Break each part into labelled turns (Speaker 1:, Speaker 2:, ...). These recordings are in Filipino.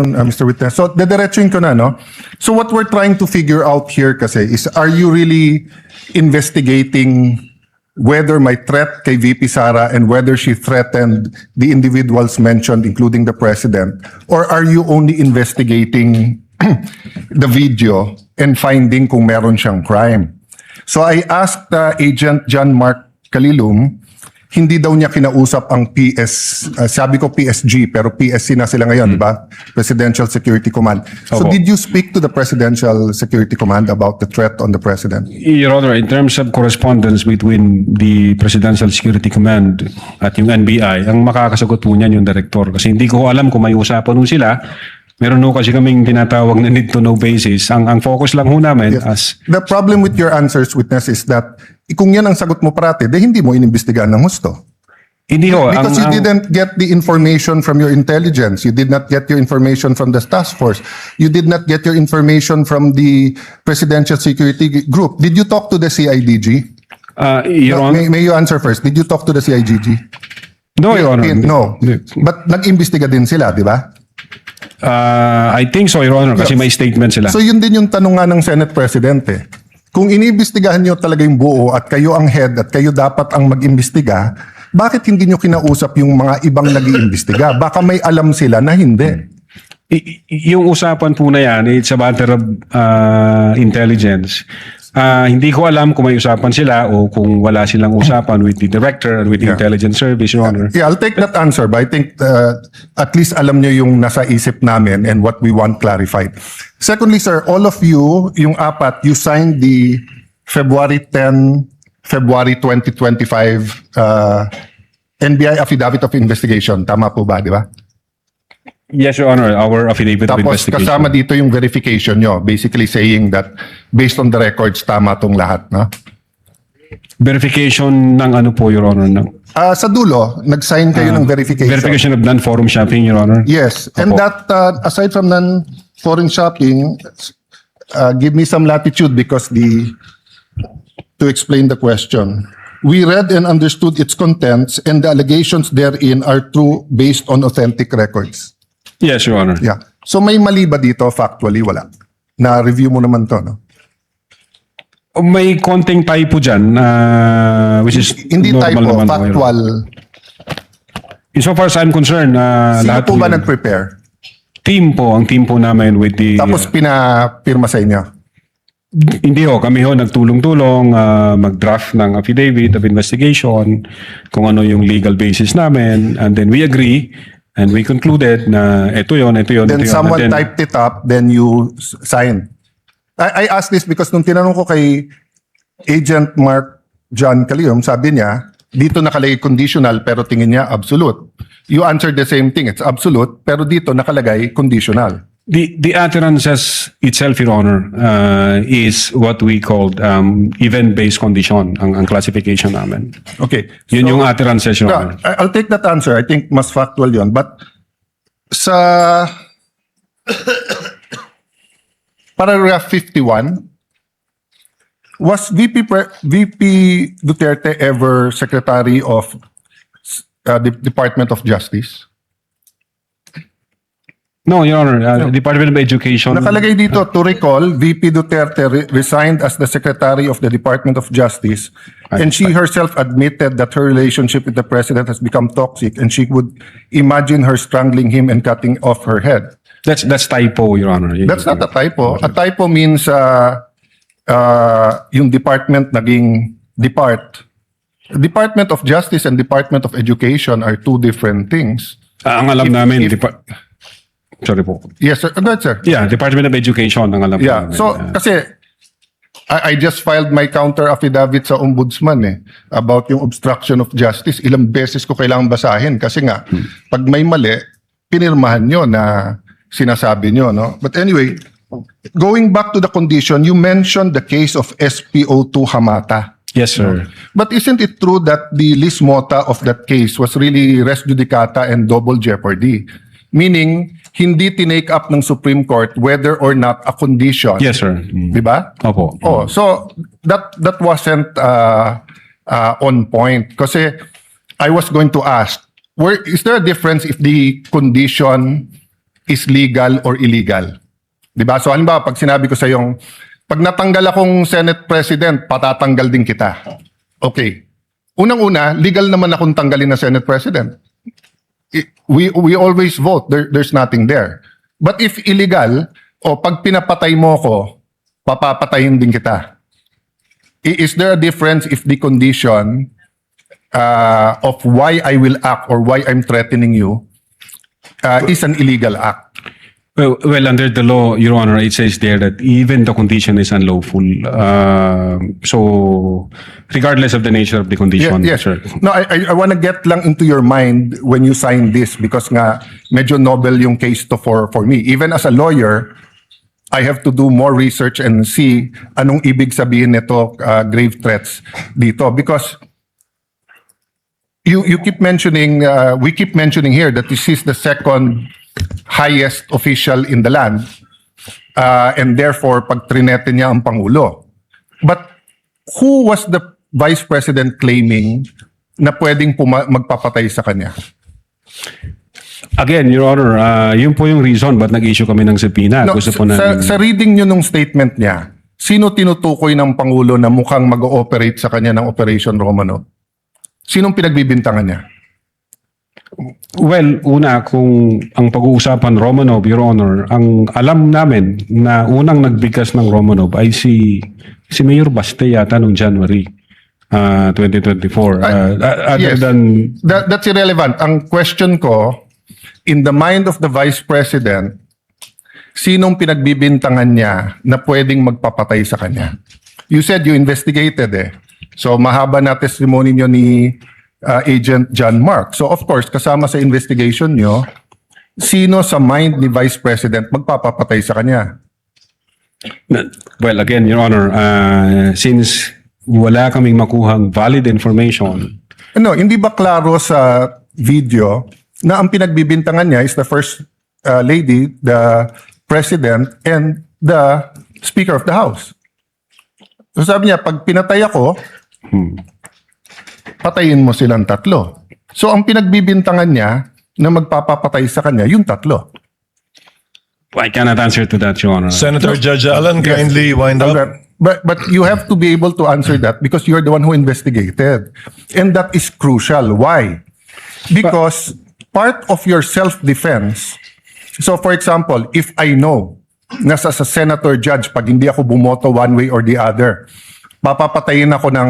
Speaker 1: Mr. Witness. So, dediretsuin ko na, no? So, what we're trying to figure out here kasi is, are you really investigating whether may threat kay VP Sara and whether she threatened the individuals mentioned, including the President? Or are you only investigating the video and finding kung meron siyang crime? So, I asked Agent John Mark Calilum, hindi daw niya kinausap ang sabi ko PSG, pero PSC na sila ngayon, di ba? Presidential Security Command. So
Speaker 2: Opo.
Speaker 1: did you speak to the Presidential Security Command about the threat on the President?
Speaker 2: Your Honor, in terms of correspondence between the Presidential Security Command at yung NBI, ang makakasagot po niyan yung director. Kasi hindi ko alam kung may usapan nun sila. Meron ho kasi kaming tinatawag na need to know basis. Ang focus lang ho namin as...
Speaker 1: The problem with your answers, witness, is that kung yan ang sagot mo parati, hindi mo inimbestigahan ng husto.
Speaker 2: Hindi ho.
Speaker 1: Because you didn't get the information from your intelligence. You did not get your information from the task force. You did not get your information from the Presidential Security Group. Did you talk to the CIDG?
Speaker 2: Your Honor,
Speaker 1: May you answer first. Did you talk to the CIDG?
Speaker 2: no, Your Honor.
Speaker 1: No. But nag-imbestiga din sila, di ba?
Speaker 2: I think so, Your Honor, kasi may statement sila.
Speaker 1: So yun din yung tanong nga ng Senate President eh. Kung iniimbestigahan nyo talaga yung buo at kayo ang head at kayo dapat ang mag-imbestiga, bakit hindi nyo kinausap yung mga ibang nag-iimbestiga? Baka may alam sila na hindi.
Speaker 2: Yung usapan po na yan, it's a matter of intelligence. Hindi ko alam kung may usapan sila o kung wala silang usapan with the director and with the intelligence service, Your Honor.
Speaker 1: Yeah, I'll take that answer, but I think at least alam nyo yung nasa isip namin and what we want clarified. Secondly, sir, all of you, yung apat, you signed the February 10, February 2025 NBI Affidavit of Investigation. Tama po ba, di ba?
Speaker 2: Yes, Your Honor, our affidavit of
Speaker 1: Tapos
Speaker 2: investigation.
Speaker 1: kasama dito yung verification nyo, basically saying that based on the records, tama tong lahat, no?
Speaker 2: Verification ng ano po, Your Honor?
Speaker 1: Sa dulo, nag-sign kayo ng verification.
Speaker 2: Verification of non-forum shopping, Your Honor?
Speaker 1: Yes. And
Speaker 2: Opo.
Speaker 1: that, aside from non-foreign shopping, give me some latitude because to explain the question. We read and understood its contents and the allegations therein are true based on authentic records.
Speaker 2: Yes, Your Honor.
Speaker 1: Yeah. So may mali ba dito? Factually, wala. Na-review mo naman to, no?
Speaker 2: May konting typo dyan, which is
Speaker 1: Hindi
Speaker 2: normal
Speaker 1: typo,
Speaker 2: naman po, Your Honor.
Speaker 1: factual.
Speaker 2: So far as I'm concerned,
Speaker 1: Sino
Speaker 2: lahat
Speaker 1: po ba
Speaker 2: yun.
Speaker 1: nag-prepare?
Speaker 2: Ang team po namin with the...
Speaker 1: Tapos pinapirma sa inyo?
Speaker 2: Hindi ho, kami ho nagtulong-tulong mag-draft ng affidavit of investigation, kung ano yung legal basis namin, and then we agree, and we concluded na ito yun.
Speaker 1: Then someone typed it up, then you signed. I asked this because nung tinanong ko kay Agent Mark John Calilum, sabi niya, dito nakalagay conditional pero tingin niya absolute. You answered the same thing, it's absolute, pero dito nakalagay conditional.
Speaker 2: The utterances itself, Your Honor, is what we called event-based condition, ang classification namin.
Speaker 1: Okay.
Speaker 2: Yun yung utterances, Your Honor.
Speaker 1: I'll take that answer. I think mas factual yun. But sa paragraph 51, was VP Duterte ever Secretary of the Department of Justice?
Speaker 2: No, Your Honor, Department of Education.
Speaker 1: Nakalagay dito, to recall, VP Duterte resigned as the Secretary of the Department of Justice and she herself admitted that her relationship with the President has become toxic and she would imagine her strangling him and cutting off her head.
Speaker 2: That's typo, Your Honor.
Speaker 1: That's not a typo. A typo means yung department naging depart. Department of Justice and Department of Education are two different things.
Speaker 2: Ang alam namin, sorry po.
Speaker 1: Yes, sir. Go ahead, sir.
Speaker 2: Yeah, Department of Education ang alam
Speaker 1: Yeah.
Speaker 2: namin.
Speaker 1: So, kasi I just filed my counter affidavit sa ombudsman about yung obstruction of justice. Ilang beses ko kailangan basahin kasi nga, pag may mali, pinirmahan nyo na sinasabi nyo, no? But anyway, going back to the condition, you mentioned the case of SPO2 Hamata.
Speaker 2: Yes, sir.
Speaker 1: But isn't it true that the lis mota of that case was really res judicata and double jeopardy? Meaning, hindi tinake up ng Supreme Court whether or not a condition.
Speaker 2: Yes, sir.
Speaker 1: Di ba?
Speaker 2: Opo.
Speaker 1: Oh, so that wasn't on point. Kasi I was going to ask, is there a difference if the condition is legal or illegal. Diba? So halimbawa, pag sinabi ko sa yung, pag natanggal akong Senate President, patatanggal din kita. Okay. Unang-una, legal naman akong tanggalin na Senate President. We always vote. There's nothing there. But if illegal, o pag pinapatay mo ko, papapatayin din kita. Is there a difference if the condition of why I will act or why I'm threatening you is an illegal act?
Speaker 2: Well, under the law, Your Honor, it says there that even the condition is unlawful. So, regardless of the nature of the condition,
Speaker 1: Yes.
Speaker 2: sir.
Speaker 1: No, I want to get lang into your mind when you sign this because nga medyo novel yung case to for me. Even as a lawyer, I have to do more research and see anong ibig sabihin nito grave threats dito because you keep mentioning we keep mentioning here that this is the second highest official in the land and therefore pag trinete niya ang Pangulo. But who was the Vice President claiming na pwedeng magpapatay sa kanya?
Speaker 2: Again, Your Honor, yun po yung reason ba't nag-issue kami ng subpoena.
Speaker 1: No,
Speaker 2: Gusto po namin...
Speaker 1: sa reading nyo nung statement niya, sino tinutukoy ng Pangulo na mukhang mag-ooperate sa kanya ng Operation Romanov? Sinong pinagbibintangan niya?
Speaker 2: Well, una, kung ang pag-uusapan Romanov, Your Honor, ang alam namin na unang nagbigkas ng Romanov ay si Mayor Baste yata noong January 2024. Other
Speaker 1: yes.
Speaker 2: than...
Speaker 1: That's irrelevant. Ang question ko, in the mind of the Vice President, sinong pinagbibintangan niya na pwedeng magpapatay sa kanya? You said you investigated eh. So mahaba na testimony niyo ni Agent John Mark. So of course, kasama sa investigation niyo, sino sa mind ni Vice President magpapapatay sa kanya?
Speaker 2: Well, again, Your Honor, since wala kaming makuhang valid information,
Speaker 1: Ano, hindi ba klaro sa video na ang pinagbibintangan niya is the First Lady, the President, and the Speaker of the House? So sabi niya, pag pinatay ako, patayin mo silang tatlo. So ang pinagbibintangan niya na magpapapatay sa kanya, yung tatlo.
Speaker 2: I cannot answer to that, Your Honor.
Speaker 3: Senator Judge Allen, kindly wind up.
Speaker 1: But you have to be able to answer that because you're the one who investigated. And that is crucial. Why? Because part of your self-defense, so for example, if I know na sa senator judge, pag hindi ako bumoto one way or the other, papapatayin ako ng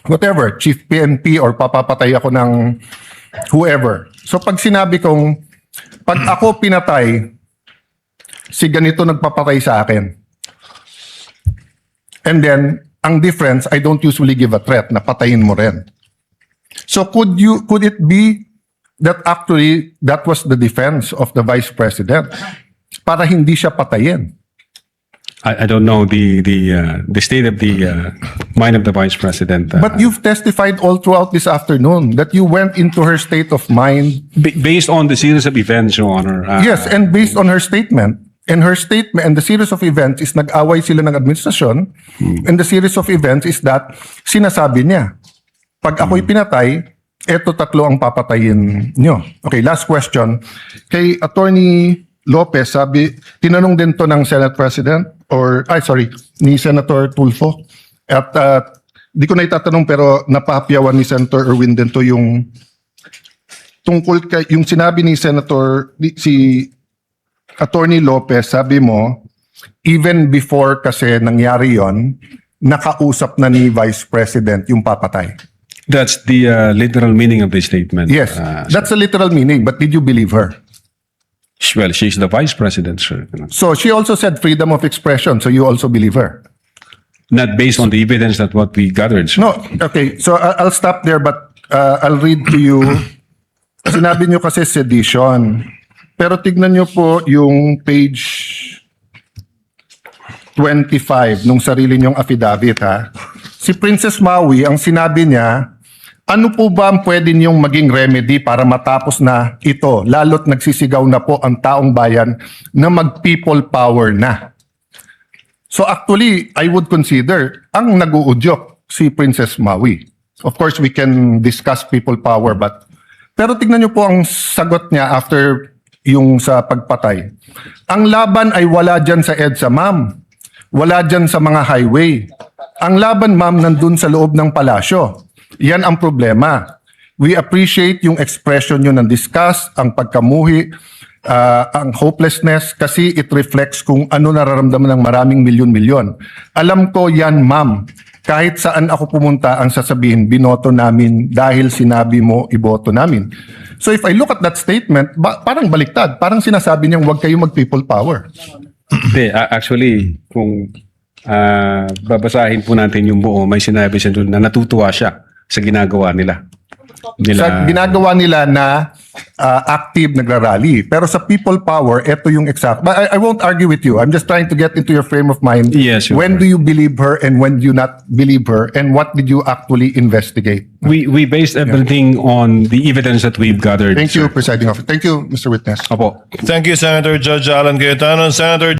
Speaker 1: whatever, chief PNP or papapatay ako ng whoever. So pag sinabi kong, pag ako pinatay, si ganito nagpapatay sa akin. And then, ang difference, I don't usually give a threat na patayin mo rin. So could it be that actually that was the defense of the Vice President para hindi siya patayin?
Speaker 2: I don't know the state of the mind of the Vice President.
Speaker 1: But you've testified all throughout this afternoon that you went into her state of mind.
Speaker 2: Based on the series of events, Your Honor.
Speaker 1: Yes, and based on her statement. And her statement and the series of events is nag-away sila ng administrasyon. And the series of events is that sinasabi niya, pag ako'y pinatay, eto tatlo ang papatayin nyo. Okay, last question. Kay Attorney Lopez, sabi, tinanong din to ng Senate President ni Senator Tulfo. At di ko na itatanong pero napahapyawan ni Senator Erwin din to yung tungkol kay yung sinabi ni si Attorney Lopez, sabi mo, even before kasi nangyari yon, nakausap na ni Vice President yung papatay.
Speaker 2: That's the literal meaning of the statement.
Speaker 1: Yes, that's a literal meaning, but did you believe her?
Speaker 2: Well, she's the Vice President, sir.
Speaker 1: So she also said freedom of expression, so you also believe her?
Speaker 2: Not based on the evidence that what we gathered, sir.
Speaker 1: No, okay, so I'll stop there but I'll read to you. Sinabi niyo kasi sedition. Pero tignan niyo po yung page 25 nung sarili niyong affidavit ha. Si Princess Maui, ang sinabi niya, ano po ba ang pwede niyong maging remedy para matapos na ito, lalo't nagsisigaw na po ang taong bayan na mag-people power na? So actually, I would consider ang nag-uudyok si Princess Maui. Of course, we can discuss people power, pero tignan niyo po ang sagot niya after yung sa pagpatay. Ang laban ay wala dyan sa EDSA, ma'am. Wala dyan sa mga highway. Ang laban, ma'am, nandun sa loob ng palasyo. Yan ang problema. We appreciate yung expression nyo ng disgust, ang pagkamuhi, ang hopelessness, kasi it reflects kung ano nararamdaman ng maraming milyon-milyon. Alam ko yan, ma'am. Kahit saan ako pumunta, ang sasabihin, binoto namin dahil sinabi mo, iboto namin. So if I look at that statement, parang baliktad. Parang sinasabi niyang huwag kayo mag-people power.
Speaker 2: Hindi, actually, kung babasahin po natin yung buo, may sinabi siya doon na natutuwa siya sa ginagawa nila.
Speaker 1: Sa ginagawa nila na active nagrarally. Pero sa people power, ito yung exact. But I won't argue with you. I'm just trying to get into your frame of mind.
Speaker 2: Yes, Your
Speaker 1: when do you believe her and when do you not believe her? And what did you actually investigate?
Speaker 2: We based everything on the evidence that we've gathered.
Speaker 1: Thank you, Presiding Officer. Thank you, Mr. Witness.
Speaker 2: Opo.
Speaker 3: Thank you, Senator Judge Alan Cayetano. Senator